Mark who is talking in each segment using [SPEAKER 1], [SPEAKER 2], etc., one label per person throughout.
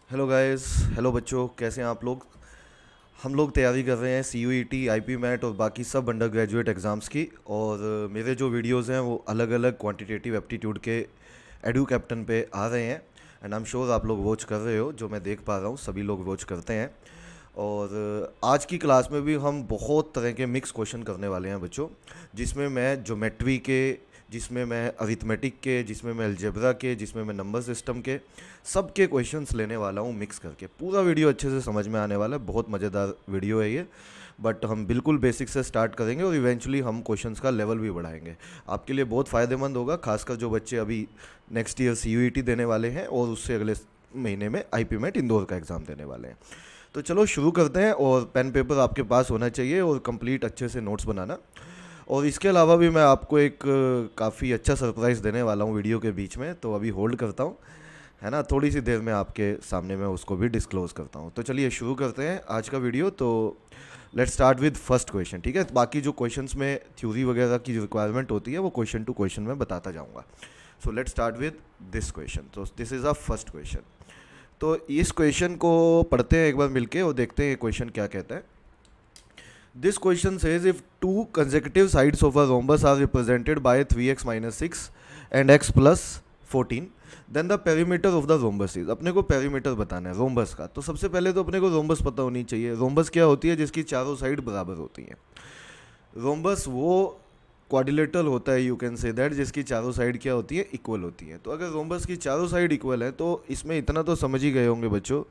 [SPEAKER 1] Hello guys. Hello बच्चों, कैसे हैं आप लोग। हम लोग तैयारी कर रहे हैं CUET, IP मैट और बाकी सब अंडर ग्रेजुएट एग्ज़ाम्स की। और मेरे जो वीडियोस हैं वो अलग अलग क्वांटिटेटिव एप्टीट्यूड के एडू कैप्टन पे आ रहे हैं। एंड आई एम श्योर आप लोग वॉच कर रहे हो, जो मैं देख पा रहा हूँ सभी लोग वॉच करते हैं। और आज की क्लास में भी हम बहुत तरह के मिक्स क्वेश्चन करने वाले हैं बच्चों, जिसमें मैं ज्योमेट्री के, जिसमें मैं अरिथमेटिक के, जिसमें मैं अलजेब्रा के, जिसमें मैं नंबर सिस्टम के, सब के क्वेश्चंस लेने वाला हूँ मिक्स करके। पूरा वीडियो अच्छे से समझ में आने वाला है, बहुत मज़ेदार वीडियो है ये। बट हम बिल्कुल बेसिक से स्टार्ट करेंगे और इवेंचुअली हम क्वेश्चंस का लेवल भी बढ़ाएंगे। आपके लिए बहुत फ़ायदेमंद होगा, खासकर जो बच्चे अभी नेक्स्ट ईयर CUET देने वाले हैं और उससे अगले महीने में IP मैट इंदौर का एग्ज़ाम देने वाले हैं। तो चलो शुरू करते हैं। और पेन पेपर आपके पास होना चाहिए और कंप्लीट अच्छे से नोट्स बनाना। और इसके अलावा भी मैं आपको एक काफ़ी अच्छा सरप्राइज़ देने वाला हूँ वीडियो के बीच में, तो अभी होल्ड करता हूँ, है ना। थोड़ी सी देर में आपके सामने मैं उसको भी डिस्क्लोज़ करता हूँ। तो चलिए शुरू करते हैं आज का वीडियो। तो let's start with first question, ठीक है। बाकी जो क्वेश्चंस में थ्योरी वगैरह की रिक्वायरमेंट होती है वो क्वेश्चन टू क्वेश्चन में बताता जाऊँगा। So let's start with this question. तो this is a first question. तो इस क्वेश्चन को पढ़ते हैं एक बार मिलके और देखते हैं ये क्वेश्चन क्या कहता है। This question says if two consecutive sides of a rhombus are represented by 3x minus 6 and x plus 14, then the perimeter of the rhombus is। अपने को पेरीमीटर बताना है रोम्बस का। तो सबसे पहले तो अपने को रोम्बस पता होनी चाहिए। रोम्बस क्या होती है? जिसकी चारों साइड बराबर होती हैं। रोम्बस वो क्वाड्रिलेटरल होता है, यू कैन से दैट, जिसकी चारों साइड क्या होती है? इक्वल होती है। तो अगर रोम्बस की चारों साइड इक्वल है तो इसमें इतना तो समझ ही गए होंगे बच्चों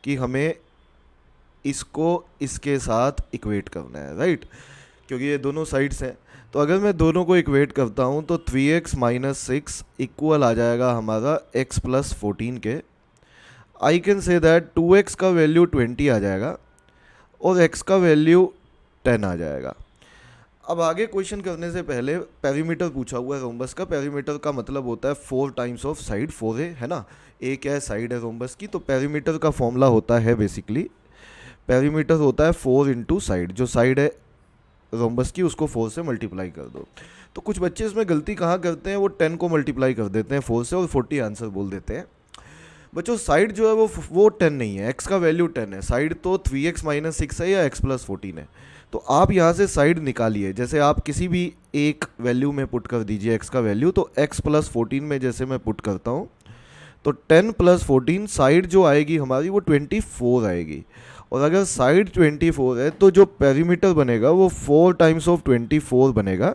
[SPEAKER 1] कि हमें इसको इसके साथ इक्वेट करना है, राइट। क्योंकि ये दोनों साइड्स हैं। तो अगर मैं दोनों को इक्वेट करता हूँ तो 3x माइनस 6 इक्वल आ जाएगा हमारा x प्लस 14 के। आई कैन से दैट 2x का वैल्यू 20 आ जाएगा और x का वैल्यू 10 आ जाएगा। अब आगे क्वेश्चन करने से पहले पेरीमीटर पूछा हुआ है रोम्बस का। पेरीमीटर का मतलब होता है 4 टाइम्स ऑफ साइड। 4 है ना। ए क्या है? साइड है रोम्बस की। तो पेरीमीटर का फॉर्मूला होता है बेसिकली, पेरीमीटर होता है 4 इंटू साइड। जो साइड है रोम्बस की उसको 4 से मल्टीप्लाई कर दो। तो कुछ बच्चे इसमें गलती कहाँ करते हैं, वो 10 को मल्टीप्लाई कर देते हैं 4 से और 40 आंसर बोल देते हैं। बच्चों साइड जो है वो 10 नहीं है, x का वैल्यू 10 है। साइड तो 3x माइनस 6 है या x प्लस 14 है। तो आप यहाँ से साइड निकालिए। जैसे आप किसी भी एक वैल्यू में पुट कर दीजिए x का वैल्यू। तो x प्लस 14 में जैसे मैं पुट करता हूँ तो 10 प्लस 14 साइड जो आएगी हमारी वो 24 आएगी। और अगर साइड 24 है तो जो पेरीमीटर बनेगा वो 4 टाइम्स ऑफ 24 बनेगा।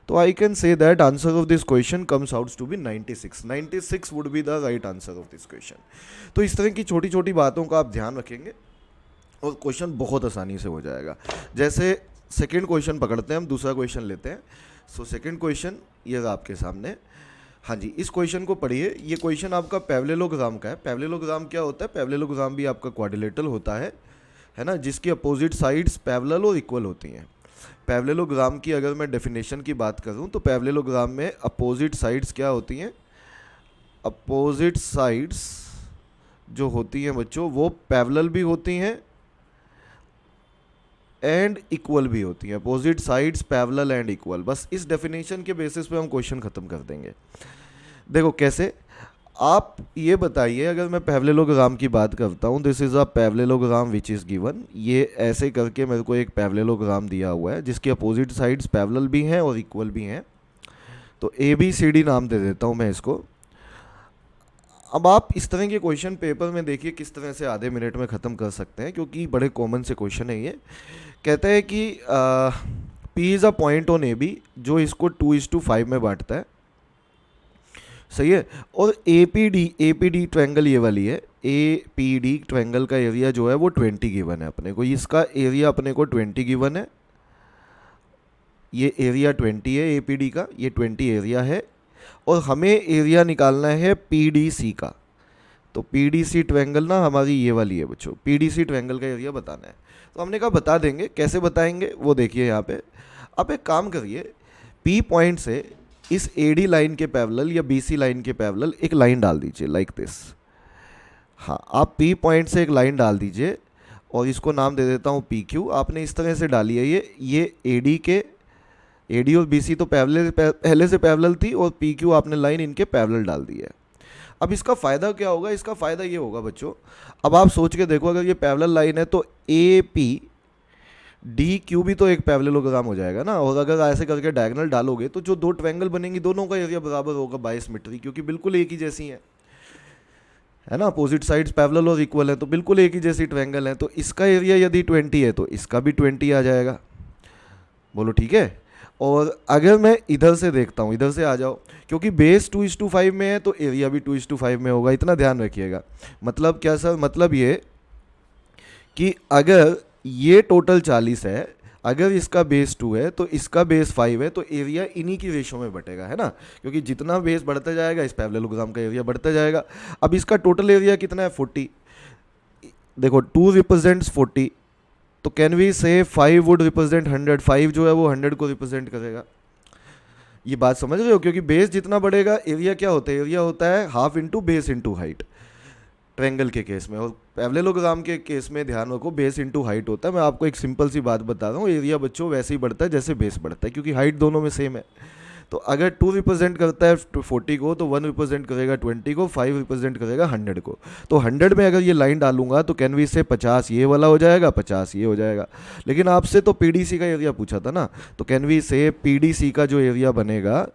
[SPEAKER 1] तो I can say that answer of this question comes out to be 96। 96 would be the right answer of this question. तो इस तरह की छोटी छोटी बातों का आप ध्यान रखेंगे और क्वेश्चन बहुत आसानी से हो जाएगा। जैसे सेकेंड क्वेश्चन पकड़ते हैं हम, दूसरा क्वेश्चन लेते हैं। सो सेकेंड क्वेश्चन ये रहा आपके सामने। हाँ जी, इस क्वेश्चन को पढ़िए। ये क्वेश्चन आपका पैरेललोग्राम का है। पैरेललोग्राम क्या होता है? पैरेललोग्राम भी आपका क्वाड्रिलेटरल होता है ना, जिसकी अपोजिट साइड्स पैरेलल और इक्वल होती हैं। पैरेललोग्राम की अगर मैं डेफिनेशन की बात करूं तो पैरेललोग्राम में अपोजिट साइड्स क्या होती हैं? अपोजिट साइड्स जो होती हैं बच्चों वो पैरेलल भी होती हैं एंड इक्वल भी होती हैं। Opposite sides parallel and equal. बस इस डेफिनेशन के बेसिस पे हम क्वेश्चन खत्म कर देंगे। देखो कैसे, आप ये बताइए, अगर मैं पैरेललोग्राम की बात करता हूँ, this is a parallelogram which is given. ये ऐसे करके मेरे को एक पैरेललोग्राम दिया हुआ है जिसकी अपोजिट साइड्स पैरेलल भी हैं और इक्वल भी हैं। तो ABCD नाम दे देता हूँ मैं इसको। अब आप इस तरह के क्वेश्चन पेपर में देखिए किस तरह से आधे मिनट में ख़त्म कर सकते हैं, क्योंकि बड़े कॉमन से क्वेश्चन है ये। कहता है कि P is a point on AB जो इसको 2:5 में बांटता है, सही है। और APD ट्रायंगल ये वाली है। APD ट्रायंगल का एरिया जो है वो 20 गिवन है अपने को। इसका एरिया अपने को 20 गिवन है। ये एरिया 20 है APD का, ये 20 एरिया है। और हमें एरिया निकालना है PDC का। तो PDC ट्रायंगल ना हमारी ये वाली है बच्चों। PDC ट्रायंगल का एरिया बताना है। तो हमने कहा बता देंगे। कैसे बताएंगे वो देखिए यहाँ पे। आप एक काम करिए, P पॉइंट से इस AD लाइन के पैरेलल या BC लाइन के पैरेलल एक लाइन डाल दीजिए लाइक दिस। हाँ, आप P पॉइंट से एक लाइन डाल दीजिए और इसको नाम दे देता हूँ PQ। आपने इस तरह से डाली है ये AD और BC तो पहले से पैरेलल थी और PQ आपने लाइन इनके पैरेलल डाल दी है। अब इसका फ़ायदा क्या होगा, इसका फ़ायदा ये होगा बच्चों, अब आप सोच के देखो, अगर ये पैरेलल लाइन है तो ए पी डी क्यू भी तो एक पैरेललोग्राम हो जाएगा ना, और अगर ऐसे करके डायगोनल डालोगे तो जो दो ट्रायंगल बनेंगी दोनों का एरिया बराबर होगा बाय सिमेट्री, क्योंकि बिल्कुल एक ही जैसी है ना, अपोजिट साइड्स पैरेलल और इक्वल है तो बिल्कुल एक ही जैसी ट्रायंगल है, तो इसका एरिया यदि 20 है तो इसका भी 20 आ जाएगा। बोलो ठीक है। और अगर मैं इधर से देखता हूँ, इधर से आ जाओ, क्योंकि बेस 2:5 में है तो एरिया भी 2:5 में होगा, इतना ध्यान रखिएगा। मतलब क्या सर, मतलब ये कि अगर ये टोटल 40 है, अगर इसका बेस 2 है तो इसका बेस 5 है, तो एरिया इन्हीं की रेशो में बटेगा, है ना, क्योंकि जितना बेस बढ़ता जाएगा इस पैरेललोग्राम का एरिया बढ़ता जाएगा। अब इसका टोटल एरिया कितना है, 40। देखो 2 रिप्रेजेंट्स 40, तो कैन वी से 5 वुड रिप्रेजेंट 100, 5 जो है वो 100 को रिप्रेजेंट करेगा। ये बात समझ रहे हो, क्योंकि बेस जितना बढ़ेगा एरिया क्या होता है, एरिया होता है half into base into height, triangle के केस में। और पैरेललोग्राम के केस में ध्यान रखो बेस इंटू हाइट होता है। मैं आपको एक सिंपल सी बात बता रहा हूँ, एरिया बच्चों वैसे ही बढ़ता है जैसे बेस बढ़ता है, क्योंकि हाइट दोनों में सेम है। तो अगर 2 रिप्रेजेंट करता है 40 को, तो 1 रिप्रेजेंट करेगा 20 को, 5 रिप्रेजेंट करेगा 100 को। तो 100 में अगर ये लाइन डालूंगा तो कैन वी से 50 ये वाला हो जाएगा, 50 ये हो जाएगा। लेकिन आपसे तो पीडीसी का एरिया पूछा था ना, तो कैन वी से पीडीसी का जो एरिया बनेगा,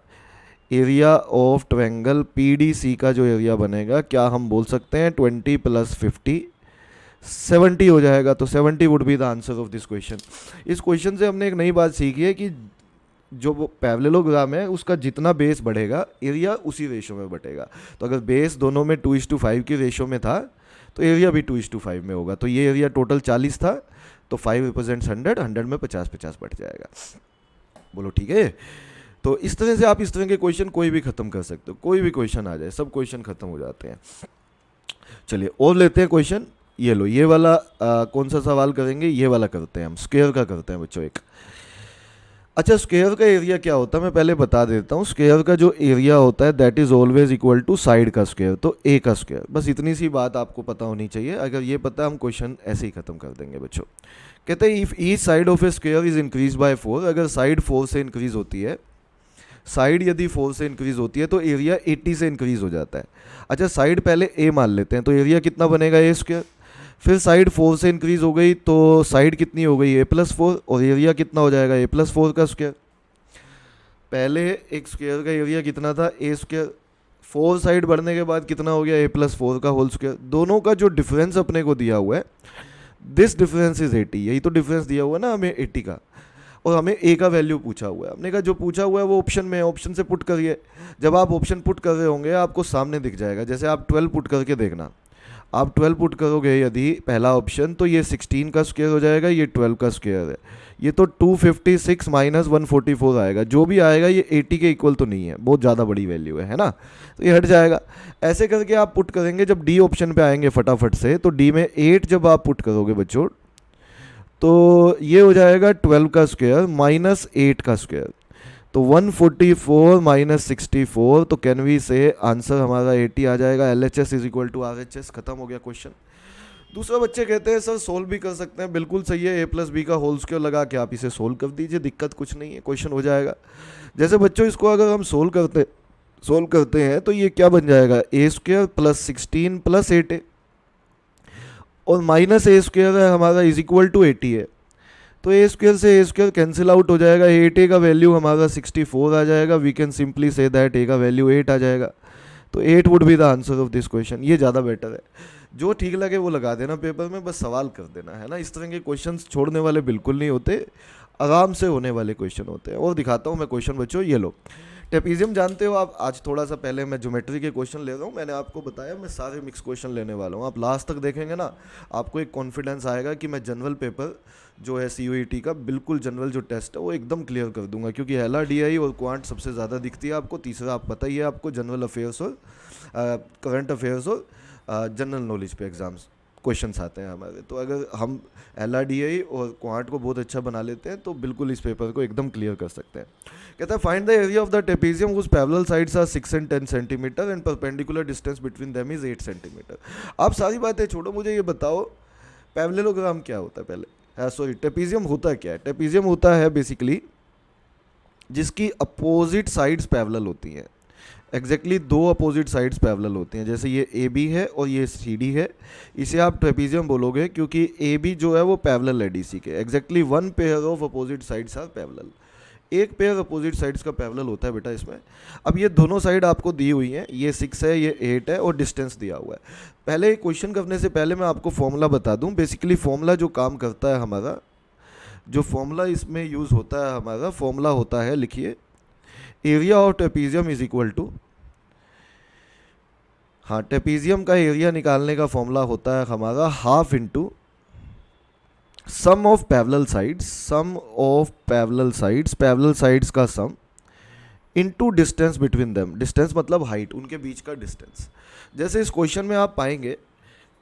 [SPEAKER 1] एरिया ऑफ ट्रायंगल पीडीसी का जो एरिया बनेगा, क्या हम बोल सकते हैं 20 + 50 70 हो जाएगा। तो 70 would be the answer of this question. इस क्वेश्चन से हमने एक नई बात सीखी है कि जो वो पैरेललोग्राम है उसका जितना बेस बढ़ेगा एरिया उसी रेशो में बढ़ेगा। तो अगर बेस दोनों में 2:5 की रेशो में था तो एरिया भी 2:5 में होगा। तो ये एरिया टोटल 40 था, तो 5 रिप्रेजेंट्स 100, 100 में 50-50 बढ़ जाएगा। बोलो ठीक है। तो इस तरह से आप इस तरह के क्वेश्चन कोई भी खत्म कर सकते हो, कोई भी क्वेश्चन आ जाए, सब क्वेश्चन खत्म हो जाते हैं। चलिए और लेते हैं क्वेश्चन। ये लो, ये वाला कौन सा सवाल करेंगे, ये वाला करते हैं हम, स्क्वायर का करते हैं बच्चों एक। अच्छा, स्क्वायर का एरिया क्या होता है मैं पहले बता देता हूँ। स्क्वायर का जो एरिया होता है that is always equal to side का स्क्वायर, तो ए का स्क्वायर। बस इतनी सी बात आपको पता होनी चाहिए। अगर ये पता, हम क्वेश्चन ऐसे ही खत्म कर देंगे बच्चों। कहते हैं if each side of A square is increase by 4, अगर साइड 4 से इंक्रीज होती है, साइड यदि 4 से इंक्रीज होती है तो एरिया 80 से इंक्रीज हो जाता है। अच्छा, साइड पहले ए मान लेते हैं, तो एरिया कितना बनेगा ए स्क्वायर। फिर साइड 4 से इंक्रीज हो गई तो साइड कितनी हो गई a+4, और एरिया कितना हो जाएगा a+4 का स्क्वायर। पहले एक स्क्वायर का एरिया कितना था ए स्क्वायर, 4 साइड बढ़ने के बाद कितना हो गया a+4 का होल स्क्वायर। दोनों का जो डिफरेंस अपने को दिया हुआ है, दिस डिफरेंस इज 80, यही तो डिफरेंस दिया हुआ है ना हमें 80 का, और हमें ए का वैल्यू पूछा हुआ है। हमने कहा जो पूछा हुआ है वो ऑप्शन में है, ऑप्शन से पुट करिए। जब आप ऑप्शन पुट कर रहे होंगे आपको सामने दिख जाएगा, जैसे आप 12 पुट करके देखना, आप 12 पुट करोगे यदि पहला ऑप्शन, तो ये 16 का स्क्वायर हो जाएगा, ये 12 का स्क्वायर है, ये तो 256 - 144 आएगा। जो भी आएगा ये 80 के इक्वल तो नहीं है, बहुत ज़्यादा बड़ी वैल्यू है ना, तो ये हट जाएगा। ऐसे करके आप पुट करेंगे। जब डी ऑप्शन पे आएंगे फटाफट से, तो डी में 8 जब आप पुट करोगे बच्चों, तो ये हो जाएगा 12 का स्क्वायर -8 का स्क्वायर, तो 144 - 64, तो कैन वी से आंसर हमारा 80 आ जाएगा। LHS is equal to RHS। खत्म हो गया क्वेश्चन। दूसरा बच्चे कहते हैं सर सोल्व भी कर सकते हैं, बिल्कुल सही है, a+b का होल स्क्वायर लगा के आप इसे सोल्व कर दीजिए, दिक्कत कुछ नहीं है, क्वेश्चन हो जाएगा। जैसे बच्चों इसको अगर हम सोल्व करते हैं तो ये क्या बन जाएगा, a² + 16 + 8a, और -a² है हमारा इज इक्वल टू 80 है, तो a² से a² कैंसिल आउट हो जाएगा। 8a का वैल्यू हमारा 64 आ जाएगा। We can simply say that a का वैल्यू 8 आ जाएगा। तो 8 would be the answer of this question. ये ज़्यादा बेटर है, जो ठीक लगे वो लगा देना पेपर में, बस सवाल कर देना, है ना। इस तरह के क्वेश्चंस छोड़ने वाले बिल्कुल नहीं होते, आराम से होने वाले क्वेश्चन होते हैं। और दिखाता हूँ मैं क्वेश्चन बच्चों, ये लो ट्रेपीजियम जानते हो आप। आज थोड़ा सा पहले मैं ज्योमेट्री के क्वेश्चन ले रहा हूँ, मैंने आपको बताया मैं सारे मिक्स क्वेश्चन लेने वाला हूँ। आप लास्ट तक देखेंगे ना, आपको एक कॉन्फिडेंस आएगा कि मैं जनरल पेपर जो है CUET का, बिल्कुल जनरल जो टेस्ट है वो एकदम क्लियर कर दूंगा, क्योंकि LRDI और क्वांट सबसे ज़्यादा दिखती है आपको। तीसरा आप पता ही है आपको, जनरल अफेयर्स और करंट अफेयर्स और जनरल नॉलेज पे एग्जाम्स क्वेश्चंस आते हैं हमारे। तो अगर हम LRDI और क्वांट को बहुत अच्छा बना लेते हैं तो बिल्कुल इस पेपर को एकदम क्लियर कर सकते हैं। कहता है find the area of the trapezium whose parallel sides are 6 and 10 centimetre and perpendicular distance between them is 8 centimetre. आप सारी बातें छोड़ो, मुझे ये बताओ पैरेललोग्राम क्या होता है पहले। सॉरी, ट्रेपेजियम होता क्या है। ट्रेपेजियम होता है बेसिकली जिसकी अपोजिट साइड्स पैरेलल होती हैं। एग्जैक्टली दो अपोजिट साइड्स पैरेलल होती हैं, जैसे ये ए बी है और ये सी डी है, इसे आप ट्रेपीजियम बोलोगे क्योंकि ए बी जो है वो पैरेलल है डी सी के। Exactly one pair of opposite sides are parallel, एक पेयर अपोजिट साइड्स का पैरेलल होता है बेटा इसमें। अब ये दोनों साइड आपको दी हुई हैं, ये 6 है ये 8 है और डिस्टेंस दिया हुआ है। पहले क्वेश्चन करने से पहले मैं आपको फॉर्मूला बता दूं। बेसिकली फॉर्मूला जो काम करता है हमारा, जो फॉर्मूला इसमें यूज़ होता है हमारा, फॉर्मूला होता है, लिखिए, area of trapezium is equal to, हाँ ट्रेपीजियम का एरिया निकालने का फॉर्मूला होता है हमारा half into sum of parallel sides, sum of parallel sides, parallel sides का sum into distance between them. Distance मतलब हाइट, उनके बीच का डिस्टेंस। जैसे इस क्वेश्चन में आप पाएंगे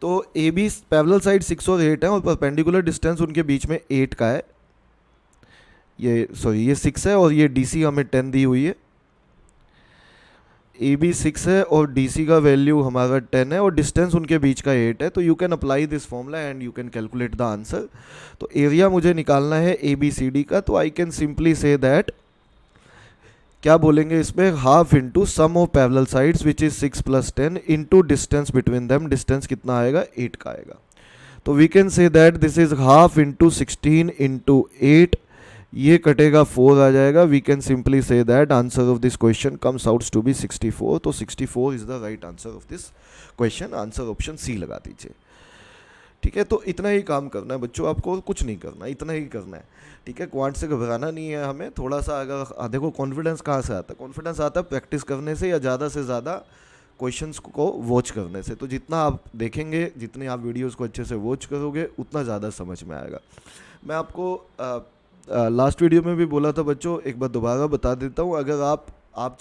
[SPEAKER 1] तो ए बी पैरेलल साइड 6 और 8 है और परपेंडिकुलर डिस्टेंस उनके बीच में 8 का है, ये सॉरी ये 6 है और ये डी सी हमें 10 दी हुई है। ए बी 6 है और डी सी का वैल्यू हमारा 10 है और डिस्टेंस उनके बीच का 8 है। तो you can apply this formula and you can calculate the answer. तो एरिया मुझे निकालना है ए बी सी डी का, तो I can simply say that, क्या बोलेंगे इसमें, half into sum of parallel sides which is 6 plus 10 into distance between them. Distance कितना आएगा, 8 का आएगा। तो we can say that this is half into 16 into 8, ये कटेगा 4 आ जाएगा। We can simply say that answer of this question comes out to be 64। तो 64 is the right answer of this question. Answer option C लगा दीजिए। ठीक है, तो इतना ही काम करना है बच्चों, आपको कुछ नहीं करना, इतना ही करना है। ठीक है, क्वांट से घबराना नहीं है हमें, थोड़ा सा अगर देखो कॉन्फिडेंस कहाँ से आता है, कॉन्फिडेंस आता है प्रैक्टिस करने से या ज़्यादा से ज़्यादा क्वेश्चन्स को वॉच करने से। तो जितना आप देखेंगे, जितने आप वीडियोस को अच्छे से वॉच करोगे, उतना ज़्यादा समझ में आएगा। मैं आपको लास्ट वीडियो में भी बोला था बच्चों, एक बार दोबारा बता देता हूँ। अगर आप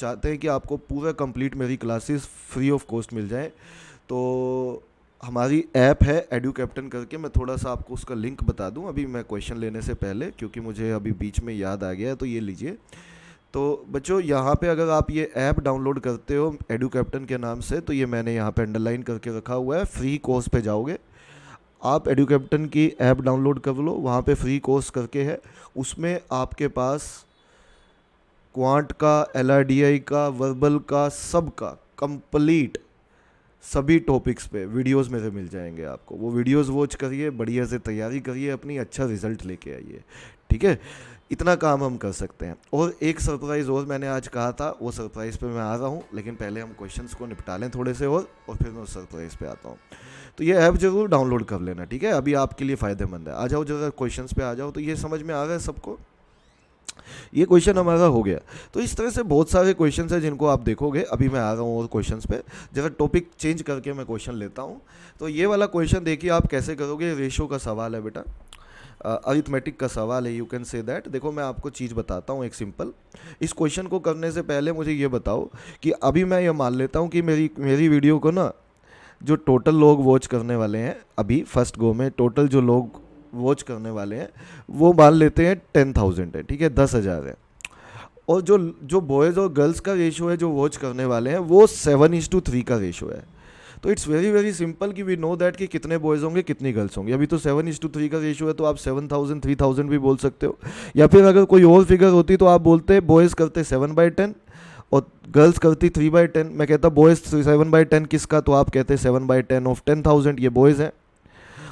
[SPEAKER 1] चाहते हैं कि आपको पूरा कंप्लीट मेरी क्लासेस फ्री ऑफ कॉस्ट मिल जाए, तो हमारी ऐप है एडू कैप्टन करके, मैं थोड़ा सा आपको उसका लिंक बता दूं अभी मैं क्वेश्चन लेने से पहले, क्योंकि मुझे अभी बीच में याद आ गया है। तो ये लीजिए। तो बच्चों यहाँ पे अगर आप ये ऐप डाउनलोड करते हो एडू कैप्टन के नाम से, तो ये मैंने यहाँ पे अंडरलाइन करके रखा हुआ है। फ्री कोर्स पे जाओगे आप, एडू कैप्टन की ऐप डाउनलोड कर लो, वहाँ पे फ्री कोर्स करके है। उसमें आपके पास क्वांट का, LRDI का, वर्बल का, सब का कंप्लीट सभी टॉपिक्स पे वीडियोस मेरे मिल जाएंगे आपको। वो वीडियोस वॉच करिए, बढ़िया से तैयारी करिए, अपनी अच्छा रिजल्ट लेके आइए। ठीक है, इतना काम हम कर सकते हैं। और एक सरप्राइज़ और मैंने आज कहा था, वो सरप्राइज़ पे मैं आ रहा हूँ, लेकिन पहले हम क्वेश्चंस को निपटा लें थोड़े से और फिर मैं उस सरप्राइज़ पे आता हूँ। तो ये ऐप ज़रूर डाउनलोड कर लेना, ठीक है, अभी आपके लिए फ़ायदेमंद है। आ जाओ जरा क्वेश्चंस पे आ जाओ। तो ये समझ में आ रहा है सबको, ये क्वेश्चन हमारा हो गया। तो इस तरह से बहुत सारे क्वेश्चंस हैं जिनको आप देखोगे। अभी मैं आ रहा हूँ और क्वेश्चंस पे, जरा टॉपिक चेंज करके मैं क्वेश्चन लेता हूँ। तो ये वाला क्वेश्चन देखिए आप कैसे करोगे। रेशो का सवाल है बेटा, अरिथमेटिक का सवाल है, यू कैन से दैट। देखो मैं आपको चीज़ बताता हूँ एक सिंपल। इस क्वेश्चन को करने से पहले मुझे ये बताओ कि अभी मैं ये मान लेता हूँ कि मेरी वीडियो को ना जो टोटल लोग वॉच करने वाले हैं, अभी फर्स्ट गो में टोटल जो लोग वॉच करने वाले हैं वो मान लेते हैं 10,000 है, ठीक है, 10,000 है। और जो बॉयज़ और गर्ल्स का रेशो है जो वॉच करने वाले हैं, वो 7:3 का रेशो है। तो इट्स वेरी वेरी सिंपल कि वी नो दैट कि कितने बॉयज़ होंगे कितनी गर्ल्स होंगी। अभी तो 7:3 का रेशो है, तो आप 7,000 3,000 भी बोल सकते हो। या फिर अगर कोई और फिगर होती तो आप बोलते बॉयज़ करते 7/10 और गर्ल्स करती 3/10। मैं कहता बॉयज़ 7/10 किसका, तो आप कहते 7/10 ऑफ 10,000, ये बॉयज़ हैं।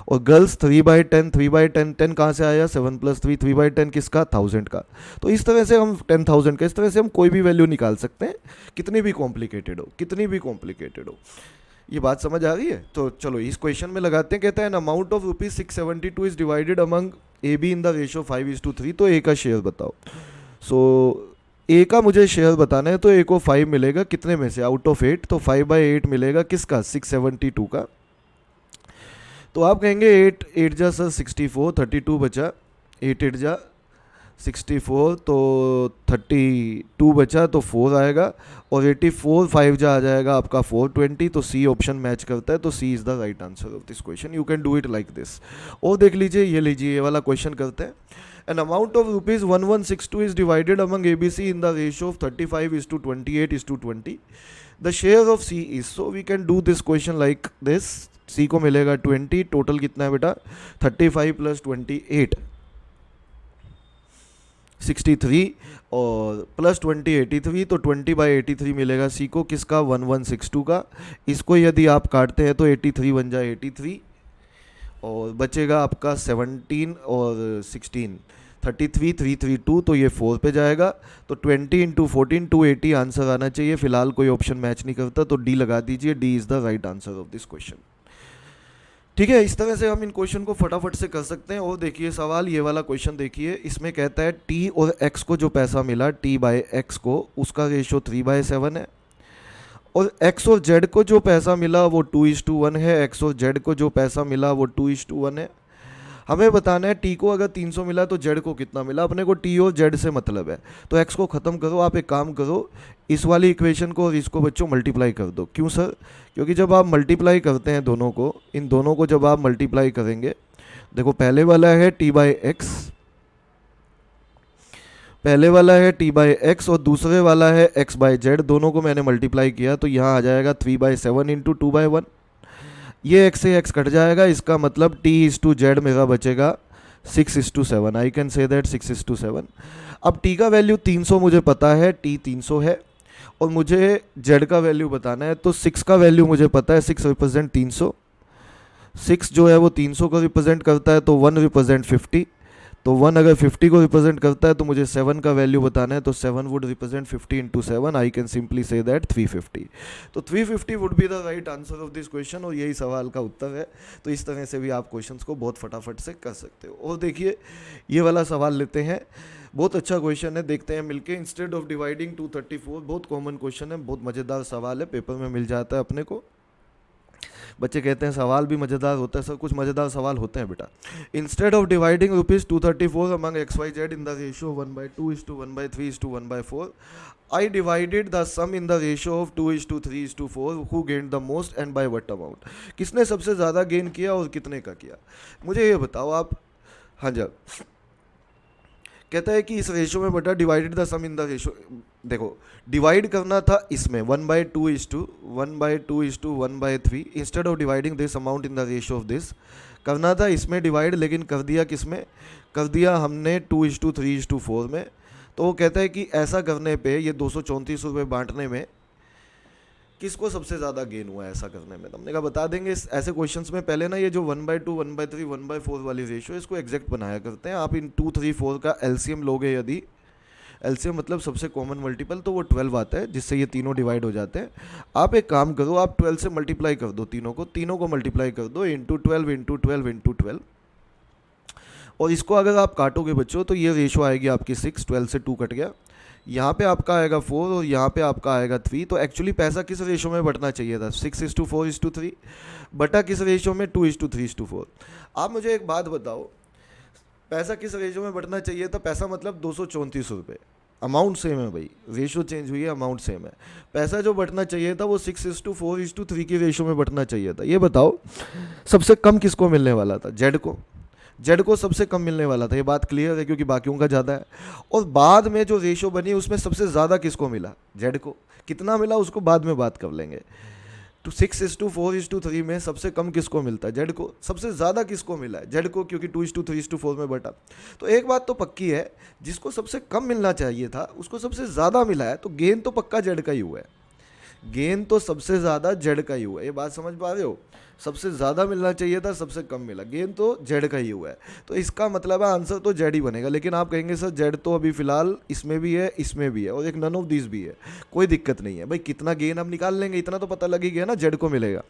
[SPEAKER 1] और गर्ल्स 3/10, 3/10, 10 कहाँ से आया, 7 + 3, 3/10 किसका, 1000 का। तो इस तरह से हम 10,000 का, इस तरह से हम कोई भी वैल्यू निकाल सकते हैं, कितनी भी कॉम्प्लिकेटेड हो, कितनी भी कॉम्प्लिकेटेड हो। ये बात समझ आ रही है। तो चलो इस क्वेश्चन में लगाते हैं। कहता है N amount of ₹672 is divided among A be in the ratio 5:3। तो ए का शेयर बताओ। सो ए का मुझे शेयर बताना है, तो ए को 5 मिलेगा कितने में से, आउट ऑफ 8। तो 5/8 मिलेगा किसका, 672 का। तो आप कहेंगे 8 जा सर 64, 32 बचा, 8 जा 64, तो 32 बचा, तो 4 आएगा। और 84 5 जा आ जाएगा आपका 420। तो सी ऑप्शन मैच करता है। तो C is the right answer of this question. You can do it like this. और देख लीजिए, ये लीजिए, ये वाला क्वेश्चन करते हैं। An amount of ₹1162 is divided among A B C in the ratio of 35:28:20। The share of C is, so we can do this question like this. C को मिलेगा 20, टोटल कितना है बेटा, 35 + 28। 63 और प्लस 20 83, तो 20/83 मिलेगा सी को, किसका 1162 का। इसको यदि आप काटते हैं तो 83 बन जाए 83, और बचेगा आपका 17 और 16 33 तो ये 4 पे जाएगा। तो 20 × 14 280 आंसर आना चाहिए। फिलहाल कोई ऑप्शन मैच नहीं करता तो डी लगा दीजिए, D is the right answer of this question. ठीक है, इस तरह से हम इन क्वेश्चन को फटाफट से कर सकते हैं। और देखिए सवाल ये वाला क्वेश्चन देखिए, इसमें कहता है टी और एक्स को जो पैसा मिला, t/x को, उसका रेशो 3/7 है। और एक्स और जेड को जो पैसा मिला वो 2:1 है। एक्स और जेड को जो पैसा मिला वो 2:1 है। हमें बताना है टी को अगर 300 मिला तो जेड को कितना मिला। अपने को टी और जेड से मतलब है, तो एक्स को ख़त्म करो। आप एक काम करो, इस वाली इक्वेशन को और इसको बच्चों मल्टीप्लाई कर दो। क्यों सर? क्योंकि जब आप मल्टीप्लाई करते हैं दोनों को, इन दोनों को जब आप मल्टीप्लाई करेंगे, देखो पहले वाला है t/x, पहले वाला है t/x और दूसरे वाला है x/z। दोनों को मैंने मल्टीप्लाई किया तो यहाँ आ जाएगा 3/7 × 2/1। ये x से x कट जाएगा, इसका मतलब t/z मेरा बचेगा 6:7। आई कैन से दैट 6:7। अब t का वैल्यू 300 मुझे पता है, t 300 है, और मुझे z का वैल्यू बताना है। तो 6 का वैल्यू मुझे पता है, 6 रिप्रेजेंट 300, 6 जो है वो 300 को रिप्रेजेंट करता है, तो 1 रिप्रेजेंट 50। तो 1 अगर 50 को रिप्रेजेंट करता है तो मुझे 7 का वैल्यू बताना है, तो 7 would represent 50 × 7। I can simply say that 350। तो 350 would be the right answer of this question, और यही सवाल का उत्तर है। तो इस तरह से भी आप क्वेश्चंस को बहुत फटाफट से कर सकते हो। और देखिए ये वाला सवाल लेते हैं, बहुत अच्छा क्वेश्चन है, देखते हैं मिलके। इंस्टेड ऑफ डिवाइडिंग 234, बहुत कॉमन क्वेश्चन है, बहुत मज़ेदार सवाल है, पेपर में मिल जाता है अपने को। बच्चे कहते हैं सवाल भी मज़ेदार होता है सर, कुछ मज़ेदार सवाल होते हैं बेटा। Instead of dividing ₹234 among XYZ in the ratio 1/2 1/3 1/4, I divided the sum in the ratio of 2:3:4, who gained the most and by what amount। किसने सबसे ज़्यादा गेन किया और कितने का किया, मुझे ये बताओ आप। हाँ जी, कहता है कि इस रेशो में बटा divided the sum in the ratio. देखो डिवाइड करना था इसमें 1/2 instead of dividing this amount in the ratio of this, करना था इसमें डिवाइड, लेकिन कर दिया किस में, कर दिया हमने 2:3:4 में। तो वो कहता है कि ऐसा करने पे, ये 234 रुपये बांटने में किसको सबसे ज़्यादा गेन हुआ है ऐसा करने में। तो हमने कहा बता देंगे ऐसे क्वेश्चंस में पहले ना ये जो 1/2 1/3 1/4 वाली रेशियो, इसको एग्जैक्ट बनाया करते हैं। आप इन 2 3 4 का एलसीएम लोगे, यदि एलसीएम मतलब सबसे कॉमन मल्टीपल, तो वो 12 आता है, जिससे ये तीनों डिवाइड हो जाते हैं। आप एक काम करो, आप 12 से मल्टीप्लाई कर दो, तीनों को मल्टीप्लाई कर दो, × 12 × 12 × 12। और इसको अगर आप काटोगे बच्चों तो ये रेशो आएगी आपकी 6, 12 से 2 कट गया, यहाँ पे आपका आएगा 4 और यहाँ पे आपका आएगा 3। तो एक्चुअली पैसा किस रेशो में बढ़ना चाहिए था, 6:4:3, बटा किस रेशो में, 2:3:4। आप मुझे एक बात बताओ, पैसा किस रेशो में बढ़ना चाहिए था, पैसा मतलब 234 रुपये, अमाउंट सेम है भाई, रेशो चेंज हुई है, अमाउंट सेम है। पैसा जो बढ़ना चाहिए था वो 6:4:3 की रेशो में बढ़ना चाहिए था। ये बताओ सबसे कम किसको मिलने वाला था, जेड को। जेड को सबसे कम मिलने वाला था, ये बात क्लियर है, क्योंकि बाकियों का ज़्यादा है। और बाद में जो रेशो बनी उसमें सबसे ज़्यादा किसको मिला, जेड को। कितना मिला उसको बाद में बात कर लेंगे। तो 6:4:3 में सबसे कम किसको मिलता है, जेड को। सबसे ज़्यादा किसको मिला है, जेड को, क्योंकि 2:3:4 में बटा। तो एक बात तो पक्की है, जिसको सबसे कम मिलना चाहिए था उसको सबसे ज़्यादा मिला है, तो गेन तो पक्का जेड का ही हुआ है, गेन तो सबसे ज़्यादा जेड का ही हुआ है। ये बात समझ पा रहे हो, सबसे ज़्यादा मिलना चाहिए था, सबसे कम मिला, गेन तो जेड का ही हुआ है। तो इसका मतलब है आंसर तो जेड ही बनेगा। लेकिन आप कहेंगे सर जेड तो अभी फिलहाल इसमें भी है, इसमें भी है, और एक नन ऑफ दिस भी है, कोई दिक्कत नहीं है भाई, कितना गेन हम निकाल लेंगे, इतना तो पता लग ही गया ना, जेड को मिलेगा।